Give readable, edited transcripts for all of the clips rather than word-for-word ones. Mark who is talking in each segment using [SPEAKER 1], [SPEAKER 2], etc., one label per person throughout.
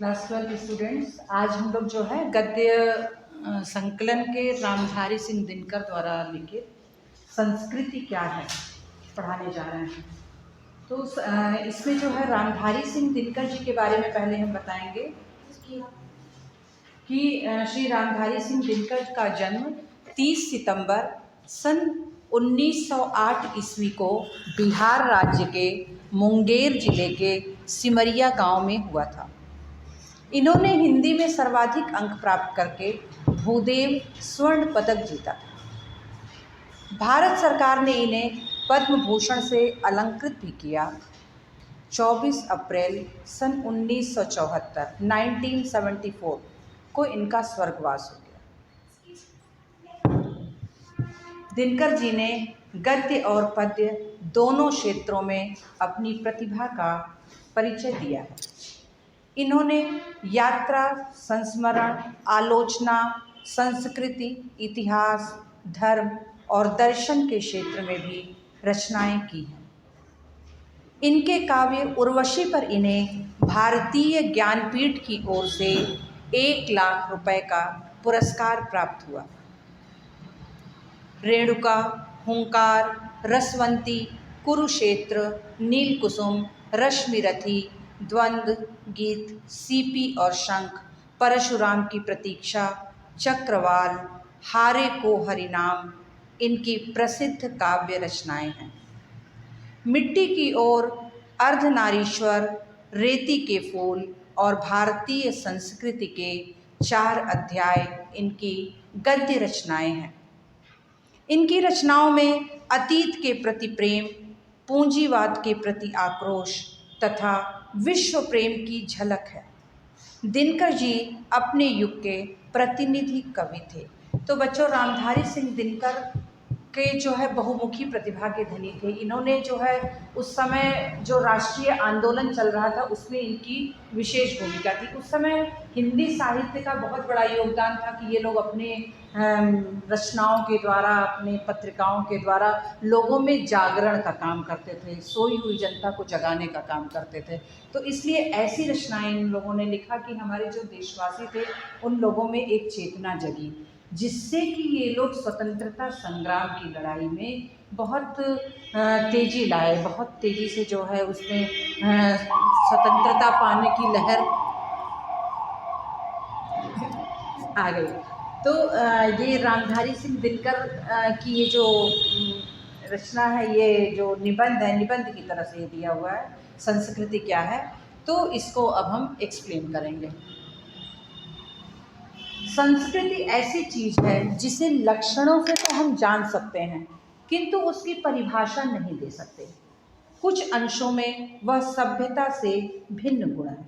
[SPEAKER 1] Class 12 students, आज हम लोग जो है गद्य संकलन के रामधारी सिंह दिनकर द्वारा लिखित संस्कृति क्या है पढ़ाने जा रहे हैं। तो इसमें जो है रामधारी सिंह दिनकर जी के बारे में पहले हम बताएंगे कि श्री रामधारी सिंह दिनकर का जन्म 30 सितंबर सन 1908 ईस्वी को बिहार राज्य के मुंगेर जिले के सिमरिया गांव में हुआ था। इन्होंने हिंदी में सर्वाधिक अंक प्राप्त करके भूदेव स्वर्ण पदक जीता था। भारत सरकार ने इन्हें पद्म भूषण से अलंकृत भी किया। 24 अप्रैल सन 1974 को इनका स्वर्गवास हो गया। दिनकर जी ने गद्य और पद्य दोनों क्षेत्रों में अपनी प्रतिभा का परिचय दिया है। इन्होंने यात्रा, संस्मरण, आलोचना, संस्कृति, इतिहास, धर्म और दर्शन के क्षेत्र में भी रचनाएं की हैं। इनके काव्य उर्वशी पर इन्हें भारतीय ज्ञानपीठ की ओर से 1 लाख रुपए का पुरस्कार प्राप्त हुआ। रेणुका, हुंकार, रसवंती, कुरुक्षेत्र, नीलकुसुम, रश्मिरथी, द्वंद्व, गीत, सीपी और शंख, परशुराम की प्रतीक्षा, चक्रवाल, हारे को हरिनाम इनकी प्रसिद्ध काव्य रचनाएं हैं। मिट्टी की ओर, अर्धनारीश्वर, रेती के फूल और भारतीय संस्कृति के 4 अध्याय इनकी गद्य रचनाएं हैं। इनकी रचनाओं में अतीत के प्रति प्रेम, पूंजीवाद के प्रति आक्रोश तथा विश्व प्रेम की झलक है। दिनकर जी अपने युग के प्रतिनिधि कवि थे। तो बच्चों, रामधारी सिंह दिनकर के जो है बहुमुखी प्रतिभा के धनी थे। इन्होंने जो है उस समय जो राष्ट्रीय आंदोलन चल रहा था उसमें इनकी विशेष भूमिका थी। उस समय हिंदी साहित्य का बहुत बड़ा योगदान था कि ये लोग अपने रचनाओं के द्वारा, अपने पत्रिकाओं के द्वारा लोगों में जागरण का काम करते थे, सोई हुई जनता को जगाने का काम करते थे। तो इसलिए ऐसी रचनाएं इन लोगों ने लिखा कि हमारे जो देशवासी थे उन लोगों में एक चेतना जगी, जिससे कि ये लोग स्वतंत्रता संग्राम की लड़ाई में बहुत तेज़ी लाए, बहुत तेज़ी से जो है उसमें स्वतंत्रता पाने की लहर आ गई। तो ये रामधारी सिंह दिनकर की ये जो रचना है, ये जो निबंध है, निबंध की तरह से ये दिया हुआ है, संस्कृति क्या है, तो इसको अब हम एक्सप्लेन करेंगे। संस्कृति ऐसी चीज़ है जिसे लक्षणों से तो हम जान सकते हैं, किंतु उसकी परिभाषा नहीं दे सकते। कुछ अंशों में वह सभ्यता से भिन्न गुण है।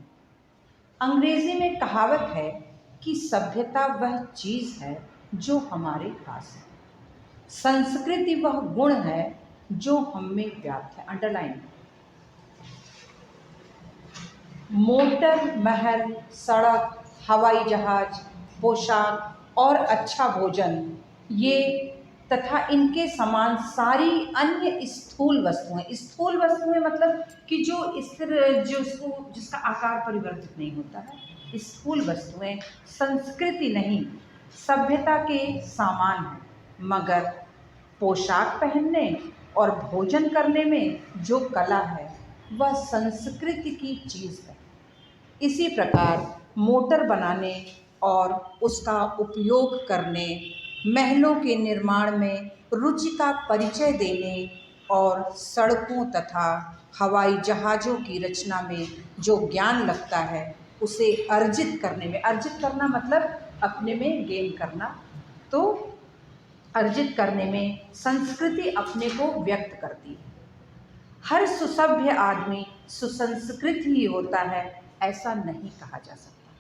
[SPEAKER 1] अंग्रेजी में कहावत है कि सभ्यता वह चीज़ है जो हमारे पास है, संस्कृति वह गुण है जो हम में व्याप्त है। अंडरलाइन। मोटर, महल, सड़क, हवाई जहाज, पोशाक और अच्छा भोजन, ये तथा इनके समान सारी अन्य स्थूल वस्तुएं, स्थूल वस्तुएं मतलब कि जो स्थिर, जिसका आकार परिवर्तित नहीं होता है, स्थूल वस्तुएं संस्कृति नहीं सभ्यता के सामान हैं। मगर पोशाक पहनने और भोजन करने में जो कला है वह संस्कृति की चीज़ है। इसी प्रकार मोटर बनाने और उसका उपयोग करने, महलों के निर्माण में रुचि का परिचय देने और सड़कों तथा हवाई जहाज़ों की रचना में जो ज्ञान लगता है उसे अर्जित करने में, अर्जित करना मतलब अपने में गेन करना, तो अर्जित करने में संस्कृति अपने को व्यक्त करती है। हर सुसभ्य आदमी सुसंस्कृत ही होता है, ऐसा नहीं कहा जा सकता,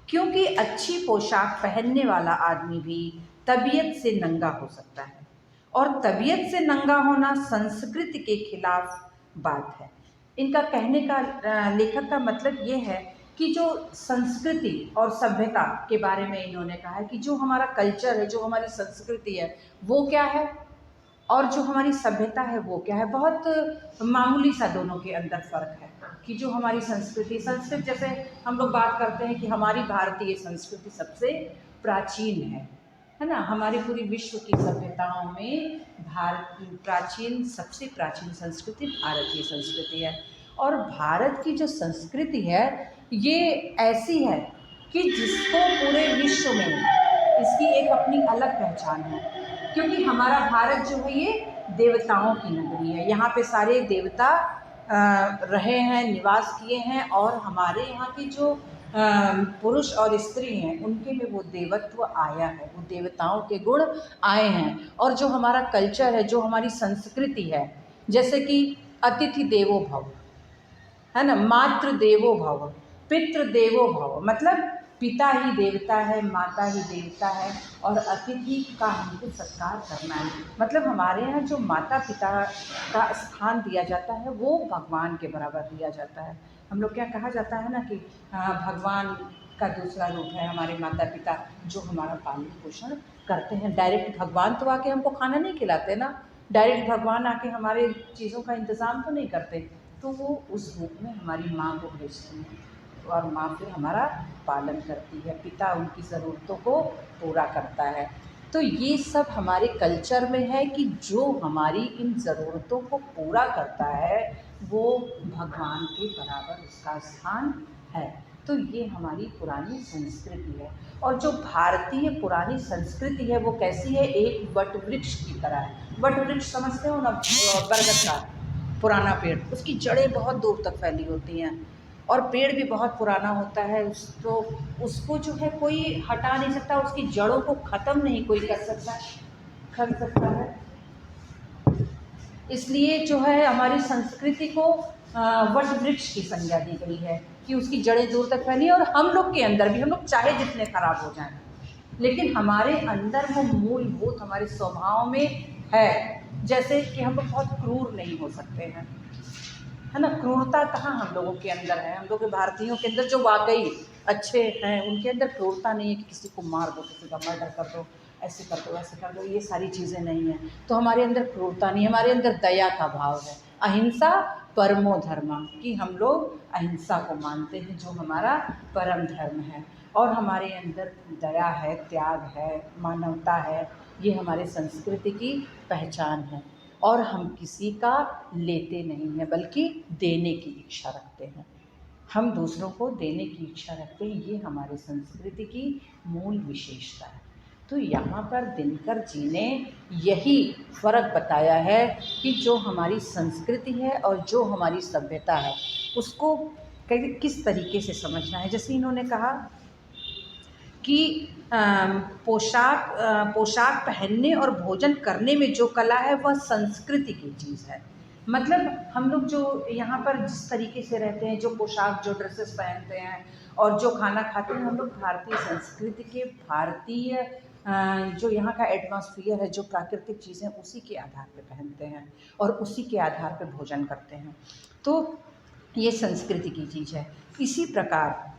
[SPEAKER 1] क्योंकि अच्छी पोशाक पहनने वाला आदमी भी तबीयत से नंगा हो सकता है, और तबीयत से नंगा होना संस्कृति के खिलाफ बात है। इनका कहने का, लेखक का मतलब ये है कि जो संस्कृति और सभ्यता के बारे में इन्होंने कहा है कि जो हमारा कल्चर है, जो हमारी संस्कृति है वो क्या है और जो हमारी सभ्यता है वो क्या है। बहुत मामूली सा दोनों के अंदर फ़र्क है। कि जो हमारी संस्कृति जैसे हम लोग बात करते हैं कि हमारी भारतीय संस्कृति सबसे प्राचीन है ना। हमारी पूरी विश्व की सभ्यताओं में सबसे प्राचीन संस्कृति भारतीय संस्कृति है। और भारत की जो संस्कृति है ये ऐसी है कि जिसको पूरे विश्व में इसकी एक अपनी अलग पहचान है, क्योंकि हमारा भारत जो है ये देवताओं की नगरी है। यहाँ पे सारे देवता रहे हैं, निवास किए हैं, और हमारे यहाँ की जो पुरुष और स्त्री हैं उनके में वो देवत्व आया है, वो देवताओं के गुण आए हैं। और जो हमारा कल्चर है, जो हमारी संस्कृति है, जैसे कि अतिथि देवो भव है ना, मातृ देवो भव, पितृ देवो भव, मतलब पिता ही देवता है, माता ही देवता है, और अतिथि का हमको सत्कार करना है। मतलब हमारे यहाँ जो माता पिता का स्थान दिया जाता है वो भगवान के बराबर दिया जाता है। हम लोग क्या कहा जाता है ना कि भगवान का दूसरा रूप है हमारे माता पिता, जो हमारा पालन पोषण करते हैं। डायरेक्ट भगवान तो आके हमको खाना नहीं खिलाते ना, डायरेक्ट भगवान आके हमारे चीज़ों का इंतज़ाम तो नहीं करते, तो वो उस रूप में हमारी माँ को भेजते हैं, और माँ फिर हमारा पालन करती है, पिता उनकी ज़रूरतों को पूरा करता है। तो ये सब हमारे कल्चर में है कि जो हमारी इन ज़रूरतों को पूरा करता है वो भगवान के बराबर उसका स्थान है। तो ये हमारी पुरानी संस्कृति है। और जो भारतीय पुरानी संस्कृति है वो कैसी है, एक वट वृक्ष की तरह है। वट वृक्ष समझते हो ना, बरगद का पुराना पेड़, उसकी जड़ें बहुत दूर तक फैली होती हैं, और पेड़ भी बहुत पुराना होता है। उसको जो है कोई हटा नहीं सकता, उसकी जड़ों को ख़त्म नहीं कोई कर सकता है। इसलिए जो है हमारी संस्कृति को वट वृक्ष की संज्ञा दी गई है कि उसकी जड़ें दूर तक फैली। और हम लोग के अंदर भी, हम लोग चाहे जितने खराब हो जाएं, लेकिन हमारे अंदर वो मूलभूत हमारे स्वभाव में है। जैसे कि हम लोग बहुत क्रूर नहीं हो सकते हैं, है ना। क्रूरता कहाँ हम लोगों के अंदर है, हम लोग के भारतीयों के अंदर जो वाकई अच्छे हैं उनके अंदर क्रूरता नहीं है कि किसी को मार दो, किसी का मर्डर कर दो, ऐसे कर दो, ऐसे कर दो, ये सारी चीज़ें नहीं हैं। तो हमारे अंदर क्रूरता नहीं है, हमारे अंदर दया का भाव है। अहिंसा परमो धर्मा, कि हम लोग अहिंसा को मानते हैं जो हमारा परम धर्म है। और हमारे अंदर दया है, त्याग है, मानवता है, ये हमारे संस्कृति की पहचान है। और हम किसी का लेते नहीं हैं बल्कि देने की इच्छा रखते हैं, हम दूसरों को देने की इच्छा रखते हैं, ये हमारी संस्कृति की मूल विशेषता है। तो यहाँ पर दिनकर जी ने यही फ़र्क बताया है कि जो हमारी संस्कृति है और जो हमारी सभ्यता है उसको किस तरीके से समझना है। जैसे इन्होंने कहा कि पोशाक पहनने और भोजन करने में जो कला है वह संस्कृति की चीज़ है। मतलब हम लोग जो यहाँ पर जिस तरीके से रहते हैं, जो पोशाक, जो ड्रेसेस पहनते हैं और जो खाना खाते हैं, हम लोग भारतीय संस्कृति के, भारतीय जो यहाँ का एटमॉस्फेयर है, जो प्राकृतिक चीज़ें, उसी के आधार पे पहनते हैं और उसी के आधार पे भोजन करते हैं। तो ये संस्कृति की चीज़ है। इसी प्रकार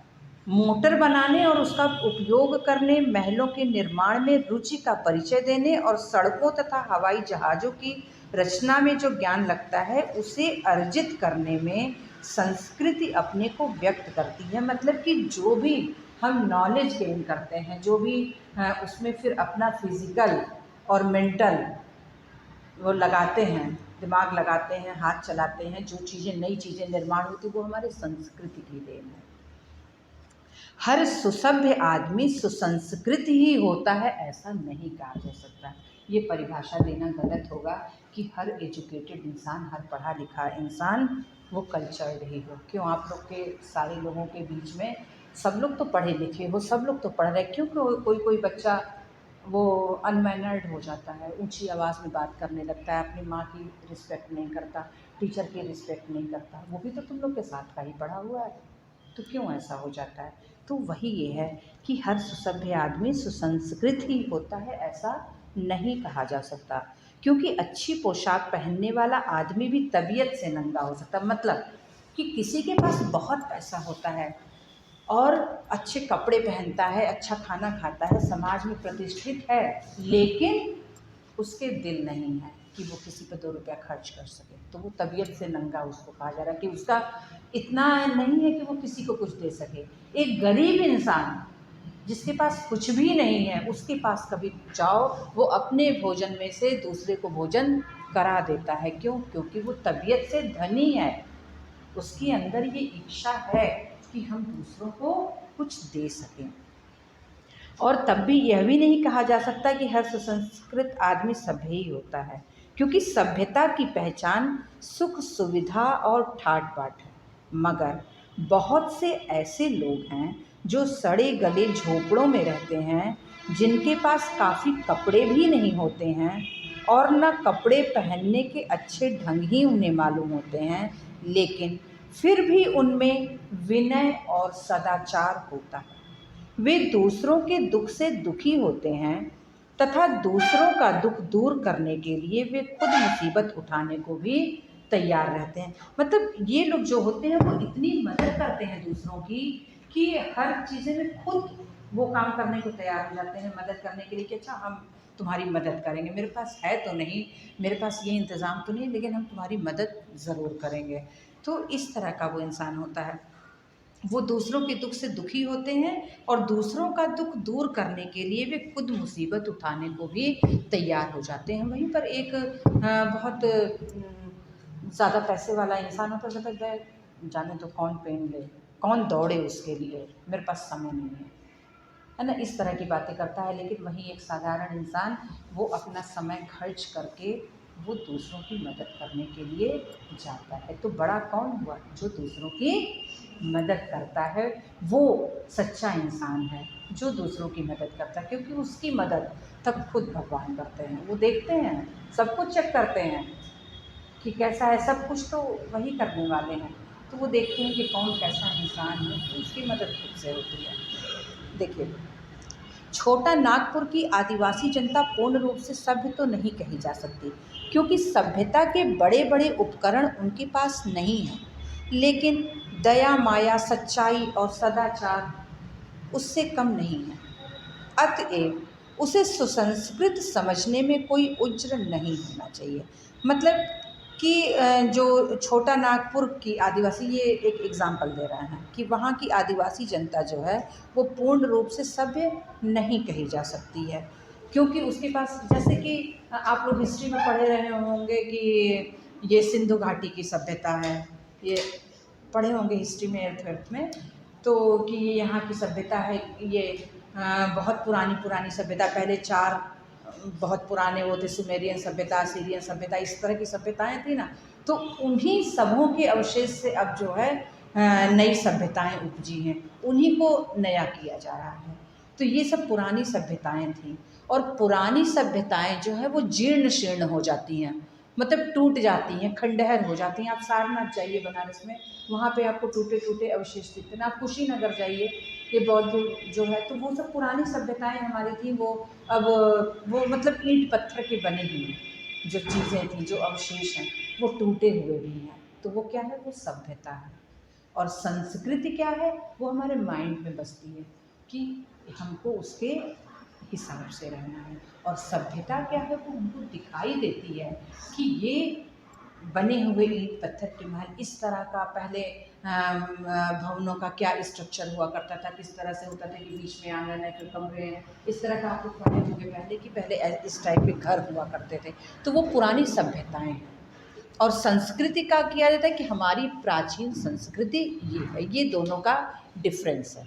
[SPEAKER 1] मोटर बनाने और उसका उपयोग करने, महलों के निर्माण में रुचि का परिचय देने और सड़कों तथा हवाई जहाज़ों की रचना में जो ज्ञान लगता है उसे अर्जित करने में संस्कृति अपने को व्यक्त करती है। मतलब कि जो भी हम नॉलेज गेन करते हैं, जो भी उसमें फिर अपना फिज़िकल और मेंटल वो लगाते हैं, दिमाग लगाते हैं, हाथ चलाते हैं, जो चीज़ें, नई चीज़ें निर्माण होती, वो हमारे संस्कृति की देन है। हर सुसभ्य आदमी सुसंस्कृत ही होता है, ऐसा नहीं कहा जा सकता। ये परिभाषा देना गलत होगा कि हर एजुकेटेड इंसान, हर पढ़ा लिखा इंसान वो कल्चर्ड ही हो। क्यों आप लोग के सारे लोगों के बीच में सब लोग तो पढ़े लिखे हो, सब लोग तो पढ़ रहे, क्यों कोई बच्चा वो अनमैनर्ड हो जाता है, ऊंची आवाज़ में बात करने लगता है, अपनी माँ की रिस्पेक्ट नहीं करता, टीचर की रिस्पेक्ट नहीं करता, वो भी तो तुम लोग के साथ का ही पढ़ा हुआ है, तो क्यों ऐसा हो जाता है। तो वही ये है कि हर सुसभ्य आदमी सुसंस्कृत ही होता है, ऐसा नहीं कहा जा सकता। क्योंकि अच्छी पोशाक पहनने वाला आदमी भी तबीयत से नंगा हो सकता है। मतलब कि किसी के पास बहुत पैसा होता है और अच्छे कपड़े पहनता है, अच्छा खाना खाता है, समाज में प्रतिष्ठित है, लेकिन उसके दिल नहीं है, कि वो किसी पे 2 रुपया खर्च कर सके। तो वो तबीयत से नंगा उसको कहा जा रहा है कि उसका इतना नहीं है कि वो किसी को कुछ दे सके। एक गरीब इंसान जिसके पास कुछ भी नहीं है, उसके पास कभी जाओ, वो अपने भोजन में से दूसरे को भोजन करा देता है। क्यों? क्योंकि वो तबीयत से धनी है, उसके अंदर ये इच्छा है कि हम दूसरों को कुछ दे सकें। और तब भी यह भी नहीं कहा जा सकता कि हर सुसंस्कृत आदमी सभ्य ही होता है, क्योंकि सभ्यता की पहचान सुख सुविधा और ठाट बाट है। मगर बहुत से ऐसे लोग हैं जो सड़े गले झोपड़ों में रहते हैं, जिनके पास काफ़ी कपड़े भी नहीं होते हैं और न कपड़े पहनने के अच्छे ढंग ही उन्हें मालूम होते हैं, लेकिन फिर भी उनमें विनय और सदाचार होता है। वे दूसरों के दुख से दुखी होते हैं तथा दूसरों का दुख दूर करने के लिए वे खुद मुसीबत उठाने को भी तैयार रहते हैं। मतलब ये लोग जो होते हैं वो इतनी मदद करते हैं दूसरों की कि हर चीज़ें में खुद वो काम करने को तैयार हो जाते हैं, मदद करने के लिए कि अच्छा हम तुम्हारी मदद करेंगे, मेरे पास है तो नहीं, मेरे पास ये इंतज़ाम तो नहीं, लेकिन हम तुम्हारी मदद ज़रूर करेंगे। तो इस तरह का वो इंसान होता है। वो दूसरों के दुख से दुखी होते हैं और दूसरों का दुख दूर करने के लिए वे खुद मुसीबत उठाने को भी तैयार हो जाते हैं। वहीं पर एक बहुत ज़्यादा पैसे वाला इंसान होता है, कहता है जाने तो कौन पेन ले, कौन दौड़े उसके लिए, मेरे पास समय नहीं है ना, इस तरह की बातें करता है। लेकिन वहीं एक साधारण इंसान वो अपना समय खर्च करके वो दूसरों की मदद करने के लिए जाता है। तो बड़ा कौन हुआ? जो दूसरों की मदद करता है, वो सच्चा इंसान है जो दूसरों की मदद करता है, क्योंकि उसकी मदद तब खुद भगवान करते हैं। वो देखते हैं, सब कुछ चेक करते हैं कि कैसा है, सब कुछ तो वही करने वाले हैं। तो वो देखते हैं कि कौन कैसा इंसान है, तो उसकी मदद खुद से होती है। देखिए, छोटा नागपुर की आदिवासी जनता पूर्ण रूप से सभ्य तो नहीं कही जा सकती, क्योंकि सभ्यता के बड़े बड़े उपकरण उनके पास नहीं हैं, लेकिन दया माया सच्चाई और सदाचार उससे कम नहीं है। अतएव उसे सुसंस्कृत समझने में कोई उज्र नहीं होना चाहिए। मतलब कि जो छोटा नागपुर की आदिवासी, ये एक एग्ज़ाम्पल दे रहे हैं कि वहाँ की आदिवासी जनता जो है वो पूर्ण रूप से सभ्य नहीं कही जा सकती है, क्योंकि उसके पास, जैसे कि आप लोग हिस्ट्री में पढ़े रहे होंगे कि ये सिंधु घाटी की सभ्यता है, ये पढ़े होंगे हिस्ट्री में, एर्थ में, तो कि ये यहाँ की सभ्यता है, ये बहुत पुरानी पुरानी सभ्यता, पहले 4 बहुत पुराने वो थे, सुमेरियन सभ्यता, सीरियन सभ्यता, इस तरह की सभ्यताएं थी ना। तो उन्हीं सबों के अवशेष से अब जो है नई सभ्यताएं उपजी हैं, उन्हीं को नया किया जा रहा है। तो ये सब पुरानी सभ्यताएं थी, और पुरानी सभ्यताएं जो है वो जीर्ण शीर्ण हो जाती हैं, मतलब टूट जाती हैं, खंडहर हो जाती हैं। आप सारनाथ जाइए बनारस में, वहाँ पे आपको टूटे टूटे अवशेष दिखते हैं। आप कुशीनगर जाइए, ये बौद्ध जो है, तो वो सब पुरानी सभ्यताएं हमारी थी, वो अब वो मतलब ईंट पत्थर के बने हुए जो चीज़ें थी, जो अवशेष हैं, वो टूटे हुए भी हैं। तो वो क्या है? वो सभ्यता है। और संस्कृति क्या है? वो हमारे माइंड में बसती है कि हमको उसके हिसाब से रहना है। और सभ्यता क्या है? वो हमको दिखाई देती है कि ये बने हुए ईंट पत्थर के महल, इस तरह का पहले भवनों का क्या स्ट्रक्चर हुआ करता था, किस तरह से होता था कि बीच में आंगन है, फिर कमरे हैं, इस तरह का आपको पढ़े होंगे पहले कि पहले इस टाइप के घर हुआ करते थे। तो वो पुरानी सभ्यताएं हैं। और संस्कृति का किया जाता है कि हमारी प्राचीन संस्कृति ये है, ये दोनों का डिफरेंस है।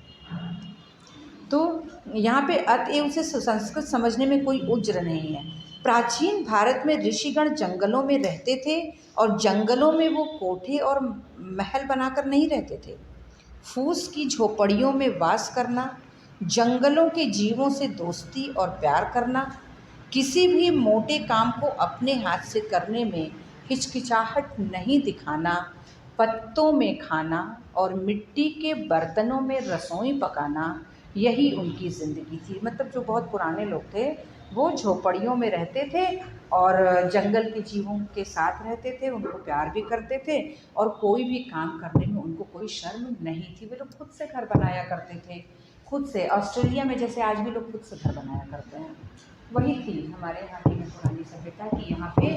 [SPEAKER 1] तो यहाँ पे अतएव उसे संस्कृत समझने में कोई उज्र नहीं है। प्राचीन भारत में ऋषिगण जंगलों में रहते थे, और जंगलों में वो कोठे और महल बनाकर नहीं रहते थे। फूस की झोपड़ियों में वास करना, जंगलों के जीवों से दोस्ती और प्यार करना, किसी भी मोटे काम को अपने हाथ से करने में हिचकिचाहट नहीं दिखाना, पत्तों में खाना और मिट्टी के बर्तनों में रसोई पकाना, यही उनकी ज़िंदगी थी। मतलब जो बहुत पुराने लोग थे वो झोपड़ियों में रहते थे और जंगल के जीवों के साथ रहते थे, उनको प्यार भी करते थे, और कोई भी काम करने में उनको कोई शर्म नहीं थी। वे लोग खुद से घर बनाया करते थे, खुद से। ऑस्ट्रेलिया में जैसे आज भी लोग खुद से घर बनाया करते हैं। वही थी हमारे यहाँ की पुरानी सभ्यता की। यहाँ पे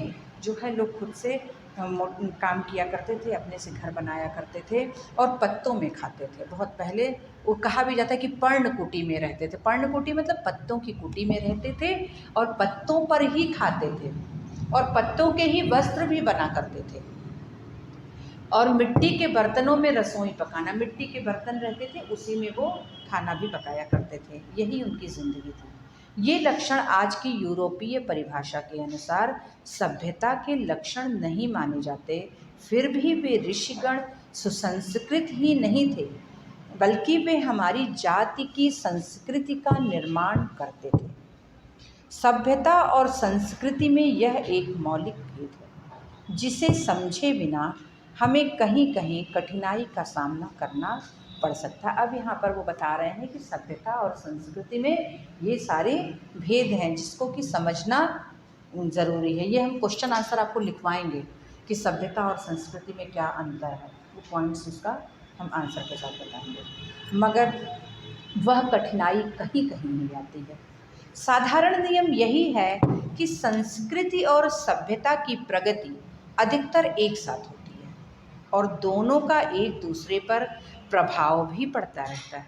[SPEAKER 1] जो है लोग खुद से काम किया करते थे, अपने से घर बनाया करते थे और पत्तों में खाते थे। बहुत पहले वो कहा भी जाता है कि पर्णकुटी में रहते थे। पर्णकुटी मतलब पत्तों की कुटी में रहते थे और पत्तों पर ही खाते थे और पत्तों के ही वस्त्र भी बना करते थे। और मिट्टी के बर्तनों में रसोई पकाना, मिट्टी के बर्तन रहते थे उसी में वो खाना भी पकाया करते थे। यही उनकी ज़िंदगी थी। ये लक्षण आज की यूरोपीय परिभाषा के अनुसार सभ्यता के लक्षण नहीं माने जाते। फिर भी वे ऋषिगण सुसंस्कृत ही नहीं थे, बल्कि वे हमारी जाति की संस्कृति का निर्माण करते थे। सभ्यता और संस्कृति में यह एक मौलिक भेद है, जिसे समझे बिना हमें कहीं कहीं कठिनाई का सामना करना पड़ सकता है। अब यहाँ पर वो बता रहे हैं कि सभ्यता और संस्कृति में ये सारे भेद हैं जिसको कि समझना ज़रूरी है। ये हम क्वेश्चन आंसर आपको लिखवाएंगे कि सभ्यता और संस्कृति में क्या अंतर है, वो पॉइंट्स उसका हम आंसर के साथ बताएंगे। मगर वह कठिनाई कहीं कहीं नहीं आती है। साधारण नियम यही है कि संस्कृति और सभ्यता की प्रगति अधिकतर एक साथ होती है और दोनों का एक दूसरे पर प्रभाव भी पड़ता रहता है।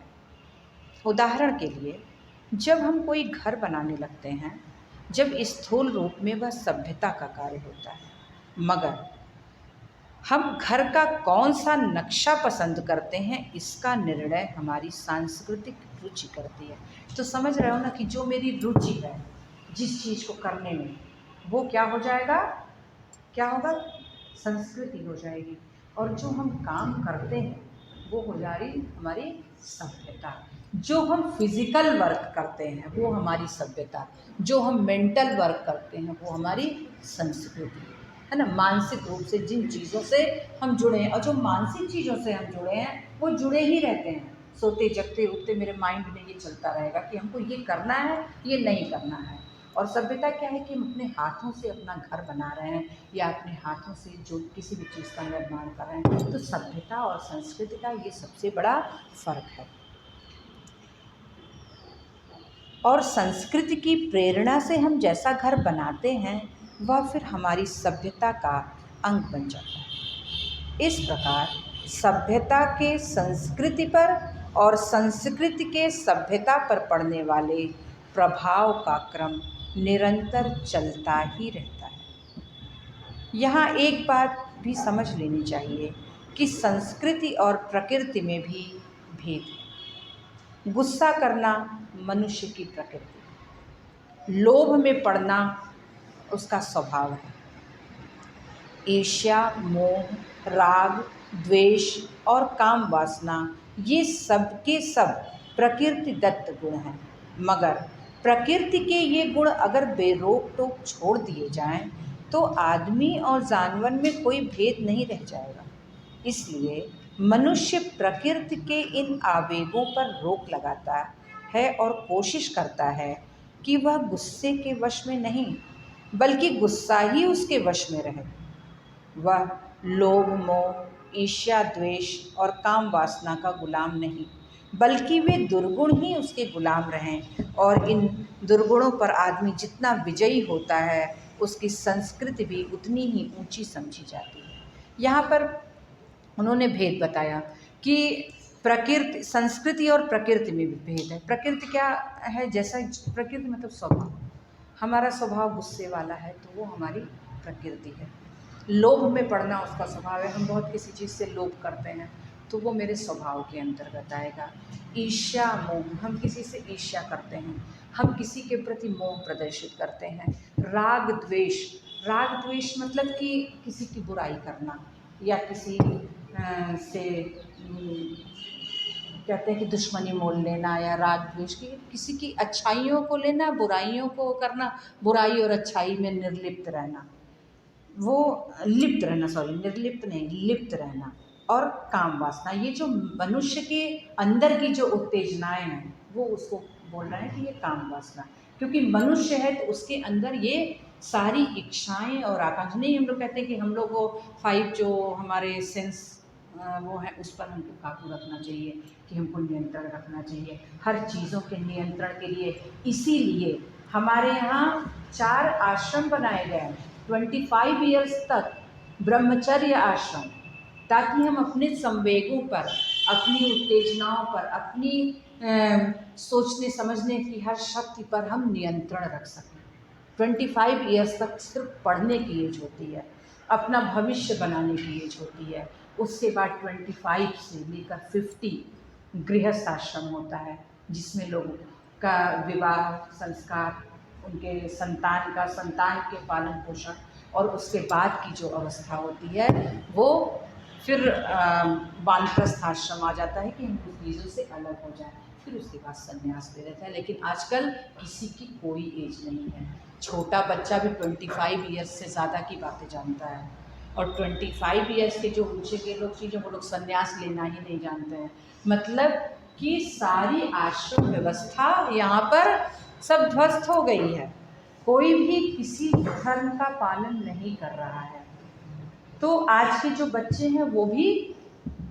[SPEAKER 1] उदाहरण के लिए, जब हम कोई घर बनाने लगते हैं, जब स्थूल रूप में वह सभ्यता का कार्य होता है, मगर हम घर का कौन सा नक्शा पसंद करते हैं इसका निर्णय हमारी सांस्कृतिक रुचि करती है। तो समझ रहे हो ना कि जो मेरी रुचि है जिस चीज़ को करने में, वो क्या हो जाएगा, क्या होगा, संस्कृति हो जाएगी। और जो हम काम करते हैं वो हो जा रही हमारी सभ्यता। जो हम फिजिकल वर्क करते हैं वो हमारी सभ्यता, जो हम मेंटल वर्क करते हैं वो हमारी संस्कृति है ना। मानसिक रूप से जिन चीज़ों से हम जुड़े हैं, और जो मानसिक चीज़ों से हम जुड़े हैं वो जुड़े ही रहते हैं। सोते जगते उठते मेरे माइंड में ये चलता रहेगा कि हमको ये करना है, ये नहीं करना है। और सभ्यता क्या है कि हम अपने हाथों से अपना घर बना रहे हैं या अपने हाथों से जो किसी भी चीज़ का निर्माण कर रहे हैं। तो सभ्यता और संस्कृति का ये सबसे बड़ा फर्क है। और संस्कृति की प्रेरणा से हम जैसा घर बनाते हैं वह फिर हमारी सभ्यता का अंग बन जाता है। इस प्रकार सभ्यता के संस्कृति पर और संस्कृति के सभ्यता पर पड़ने वाले प्रभाव का क्रम निरंतर चलता ही रहता है। यहाँ एक बात भी समझ लेनी चाहिए कि संस्कृति और प्रकृति में भी भेद है। गुस्सा करना मनुष्य की प्रकृति, लोभ में पड़ना उसका स्वभाव है। ईर्ष्या, मोह, राग, द्वेष और काम वासना ये सब के सब प्रकृति दत्त गुण हैं। मगर प्रकृति के ये गुण अगर बेरोक टोक छोड़ दिए जाएं तो आदमी और जानवर में कोई भेद नहीं रह जाएगा। इसलिए मनुष्य प्रकृति के इन आवेगों पर रोक लगाता है और कोशिश करता है कि वह गुस्से के वश में नहीं बल्कि गुस्सा ही उसके वश में रहे। वह लोभ, मोह, ईर्ष्या, द्वेष और काम वासना का गुलाम नहीं बल्कि वे दुर्गुण ही उसके गुलाम रहें। और इन दुर्गुणों पर आदमी जितना विजयी होता है उसकी संस्कृति भी उतनी ही ऊंची समझी जाती है। यहाँ पर उन्होंने भेद बताया कि प्रकृति, संस्कृति और प्रकृति में भी भेद है। प्रकृति क्या है, जैसा प्रकृति मतलब स्वभाव, हमारा स्वभाव गुस्से वाला है तो वो हमारी प्रकृति है। लोभ में पड़ना उसका स्वभाव है, हम बहुत किसी चीज़ से लोभ करते हैं तो वो मेरे स्वभाव के अंतर्गत आएगा। ईर्ष्या, मोह, हम किसी से ईर्ष्या करते हैं, हम किसी के प्रति मोह प्रदर्शित करते हैं। राग द्वेष, राग द्वेष मतलब कि किसी की बुराई करना या किसी से कहते हैं कि दुश्मनी मोल लेना, या राग द्वेष की किसी की अच्छाइयों को लेना, बुराइयों को करना, बुराई और अच्छाई में निर्लिप्त रहना, वो लिप्त रहना, सॉरी निर्लिप्त नहीं, लिप्त रहना। और काम वासना, ये जो मनुष्य के अंदर की जो उत्तेजनाएं हैं वो उसको बोल रहे हैं कि ये काम वासना, क्योंकि मनुष्य है तो उसके अंदर ये सारी इच्छाएं और आकांक्षा नहीं। हम लोग कहते हैं कि हम लोग को 5 जो हमारे सेंस वो है उस पर हमको काबू रखना चाहिए, कि हमको नियंत्रण रखना चाहिए हर चीज़ों के नियंत्रण के लिए। इसीलिए हमारे यहाँ 4 आश्रम बनाए गए हैं 25 ईयर्स तक, ब्रह्मचर्य आश्रम, ताकि हम अपने संवेगों पर, अपनी उत्तेजनाओं पर, अपनी सोचने समझने की हर शक्ति पर हम नियंत्रण रख सकें। 25 ईयर्स तक सिर्फ पढ़ने की एज होती है, अपना भविष्य बनाने की एज होती है। उसके बाद 25 से लेकर 50 गृहस्थ आश्रम होता है, जिसमें लोगों का विवाह संस्कार, उनके संतान के पालन पोषण, और उसके बाद की जो अवस्था होती है वो फिर वानप्रस्थ आश्रम आ जाता है कि हम उन चीज़ों से अलग हो जाए। फिर उसके बाद संन्यास ले लेता है। लेकिन आजकल किसी की कोई एज नहीं है। छोटा बच्चा भी 25 ईयर्स से ज़्यादा की बातें जानता है, और 25 ईयर्स के जो ऊँचे के लोग चीज़ें वो लोग संन्यास लेना ही नहीं जानते हैं। मतलब कि सारी आश्रम व्यवस्था यहाँ पर सब ध्वस्त हो गई है। कोई भी किसी धर्म का पालन नहीं कर रहा है। तो आज के जो बच्चे हैं वो भी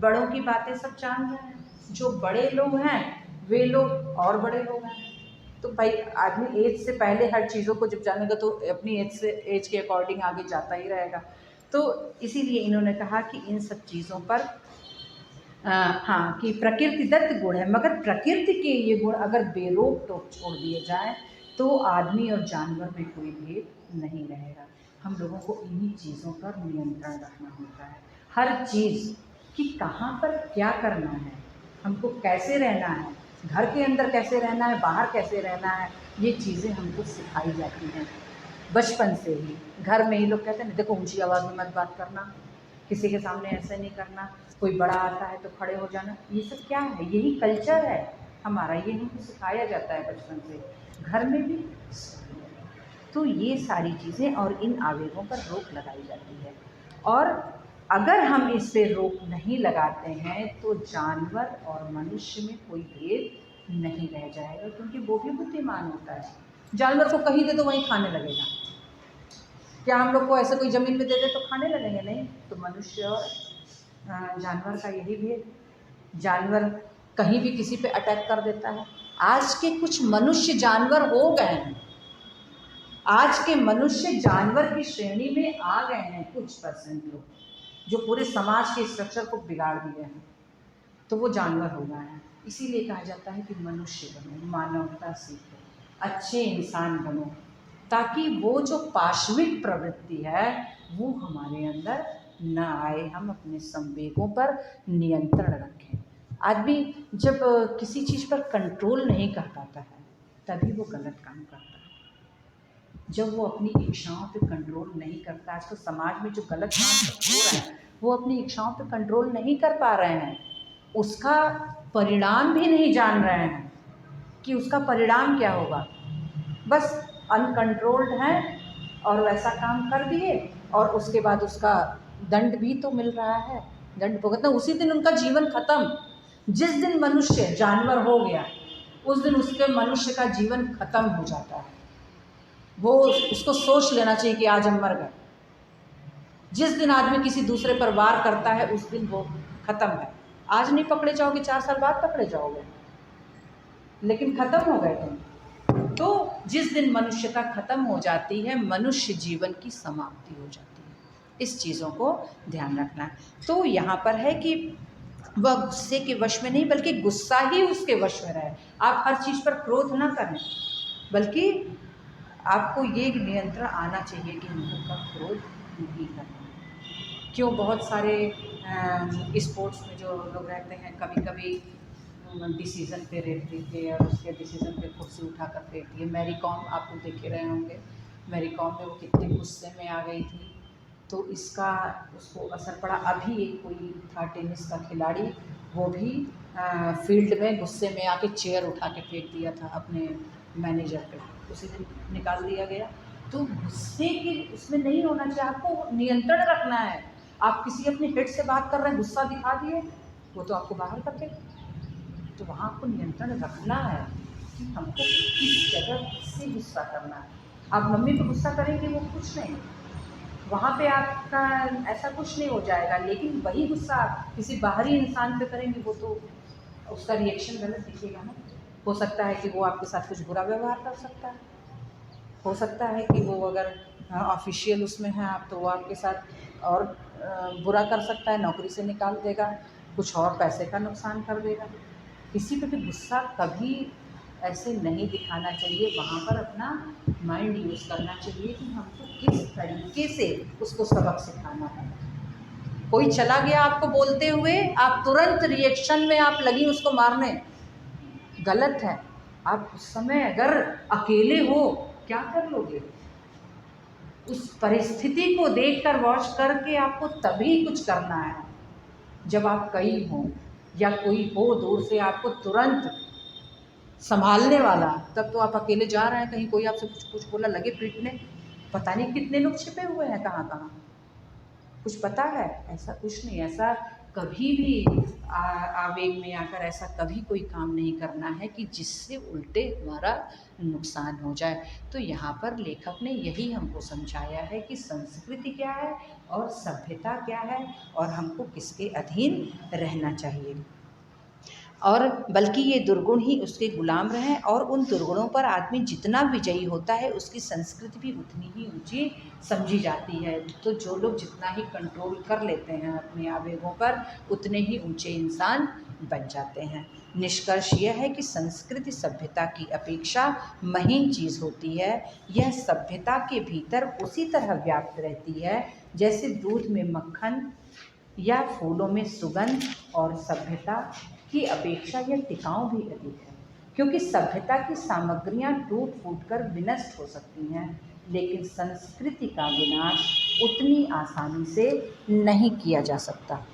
[SPEAKER 1] बड़ों की बातें सब जान रहे हैं। जो बड़े लोग हैं वे लोग और बड़े लोग हैं। तो भाई आदमी एज से पहले हर चीज़ों को जब जानेगा तो अपनी एज के अकॉर्डिंग आगे जाता ही रहेगा। तो इसीलिए इन्होंने कहा कि इन सब चीज़ों पर हाँ, कि प्रकृति दत्त गुण है, मगर प्रकृति के ये गुण अगर बेरोक टोक छोड़ दिए जाएँ तो आदमी और जानवर में कोई भेद नहीं रहेगा। हम लोगों को इन्हीं चीज़ों पर नियंत्रण रखना होता है। हर चीज़ कि कहाँ पर क्या करना है, हमको कैसे रहना है, घर के अंदर कैसे रहना है, बाहर कैसे रहना है, ये चीज़ें हमको सिखाई जाती हैं बचपन से ही। घर में ही लोग कहते हैं देखो ऊंची आवाज़ में मत बात करना, किसी के सामने ऐसा नहीं करना, कोई बड़ा आता है तो खड़े हो जाना। ये सब क्या है? यही कल्चर है हमारा, ये हमको सिखाया जाता है बचपन से, घर में भी। तो ये सारी चीज़ें और इन आवेगों पर रोक लगाई जाती है। और अगर हम इस पे रोक नहीं लगाते हैं तो जानवर और मनुष्य में कोई भेद नहीं रह जाएगा, क्योंकि वो भी बुद्धिमान होता है। जानवर को कहीं दे तो वहीं खाने लगेगा। क्या हम लोग को ऐसे कोई ज़मीन पे दे दे तो खाने लगेंगे? नहीं। तो मनुष्य और जानवर का यही भेद। जानवर कहीं भी किसी पे अटैक कर देता है। आज के कुछ मनुष्य जानवर हो गए हैं, आज के मनुष्य जानवर की श्रेणी में आ गए हैं। कुछ परसेंट लोग जो पूरे समाज के स्ट्रक्चर को बिगाड़ दिए हैं, तो वो जानवर हो गए हैं। इसीलिए कहा जाता है कि मनुष्य बनो, मानवता सीखो, अच्छे इंसान बनो, ताकि वो जो पाशविक प्रवृत्ति है वो हमारे अंदर न आए, हम अपने संवेगों पर नियंत्रण रखें। आदमी जब किसी चीज़ पर कंट्रोल नहीं कर पाता है तभी वो गलत काम करता है। जब वो अपनी इच्छाओं पे कंट्रोल नहीं करता, आज तो समाज में जो गलत काम हो रहा है वो अपनी इच्छाओं पे कंट्रोल नहीं कर पा रहे हैं, उसका परिणाम भी नहीं जान रहे हैं कि उसका परिणाम क्या होगा। बस अनकंट्रोल्ड हैं और वैसा काम कर दिए, और उसके बाद उसका दंड भी तो मिल रहा है, दंड भुगतना। उसी दिन उनका जीवन खत्म। जिस दिन मनुष्य जानवर हो गया उस दिन उसके मनुष्य का जीवन खत्म हो जाता है। वो उसको सोच लेना चाहिए कि आज हम मर गए। जिस दिन आदमी किसी दूसरे पर वार करता है उस दिन वो खत्म है। आज नहीं पकड़े जाओगे, 4 साल बाद पकड़े जाओगे, लेकिन खत्म हो गए तुम। तो जिस दिन मनुष्यता खत्म हो जाती है, मनुष्य जीवन की समाप्ति हो जाती है। इस चीज़ों को ध्यान रखना है। तो यहाँ पर है कि वह गुस्से के वश में नहीं बल्कि गुस्सा ही उसके वश में रहे। आप हर चीज़ पर क्रोध ना करें, बल्कि आपको ये नियंत्रण आना चाहिए कि हमको कब क्रोध नहीं करना। क्यों बहुत सारे स्पोर्ट्स में जो लोग रहते हैं कभी कभी डिसीज़न पे रहती थी और उसके डिसीज़न पे कुर्सी उठा कर फेंकती है। मैरी कॉम आप लोग देखे रहे होंगे, मैरी कॉम में वो कितने गुस्से में आ गई थी, तो इसका उसको असर पड़ा। अभी एक कोई था टेनिस का खिलाड़ी, वो भी फील्ड में गुस्से में आके चेयर उठा के फेंक दिया था अपने मैनेजर पे, उसी दिन निकाल दिया गया। तो गुस्से के उसमें नहीं होना चाहिए, आपको नियंत्रण रखना है। आप किसी अपने हेड से बात कर रहे हैं, गुस्सा दिखा दिए, वो तो आपको बाहर कर देगा। तो वहाँ आपको नियंत्रण रखना है कि हमको किस जगह से गुस्सा करना है। आप मम्मी पे गुस्सा करेंगे वो कुछ नहीं, वहाँ पे आपका ऐसा कुछ नहीं हो जाएगा, लेकिन वही गुस्सा किसी बाहरी इंसान पे करेंगे वो तो उसका रिएक्शन गलत दिखेगा ना। हो सकता है कि वो आपके साथ कुछ बुरा व्यवहार कर सकता है। हो सकता है कि वो अगर ऑफिशियल उसमें है आप, तो वो आपके साथ और बुरा कर सकता है, नौकरी से निकाल देगा, कुछ और पैसे का नुकसान कर देगा। किसी पे भी गुस्सा कभी ऐसे नहीं दिखाना चाहिए, वहाँ पर अपना माइंड यूज़ करना चाहिए कि हमको किस तरीके से उसको सबक सिखाना है। कोई चला गया आपको बोलते हुए, आप तुरंत रिएक्शन में आप लगी उसको मारने, गलत है। आप उस समय अगर अकेले हो, क्या कर लोगे? उस परिस्थिति को देखकर वॉच करके आपको तभी कुछ करना है जब आप कहीं हो या कोई हो दूर से आपको तुरंत संभालने वाला। तब तो आप अकेले जा रहे हैं कहीं, कोई आपसे कुछ कुछ बोला लगे पीटने, पता नहीं कितने लोग छिपे हुए हैं कहाँ कहाँ, कुछ पता है? ऐसा कुछ नहीं। ऐसा कभी भी आवेग में आकर ऐसा कभी कोई काम नहीं करना है कि जिससे उल्टे हमारा नुकसान हो जाए। तो यहाँ पर लेखक ने यही हमको समझाया है कि संस्कृति क्या है और सभ्यता क्या है और हमको किसके अधीन रहना चाहिए, और बल्कि ये दुर्गुण ही उसके गुलाम रहे। और उन दुर्गुणों पर आदमी जितना विजयी होता है, उसकी संस्कृति भी उतनी ही ऊंची समझी जाती है। तो जो लोग जितना ही कंट्रोल कर लेते हैं अपने आवेगों पर, उतने ही ऊंचे इंसान बन जाते हैं। निष्कर्ष यह है कि संस्कृति सभ्यता की अपेक्षा महीन चीज़ होती है। यह सभ्यता के भीतर उसी तरह व्याप्त रहती है जैसे दूध में मक्खन या फूलों में सुगंध, और सभ्यता की अपेक्षा यह टिकाऊ भी अधिक है, क्योंकि सभ्यता की सामग्रियां टूट फूट कर विनष्ट हो सकती हैं, लेकिन संस्कृति का विनाश उतनी आसानी से नहीं किया जा सकता।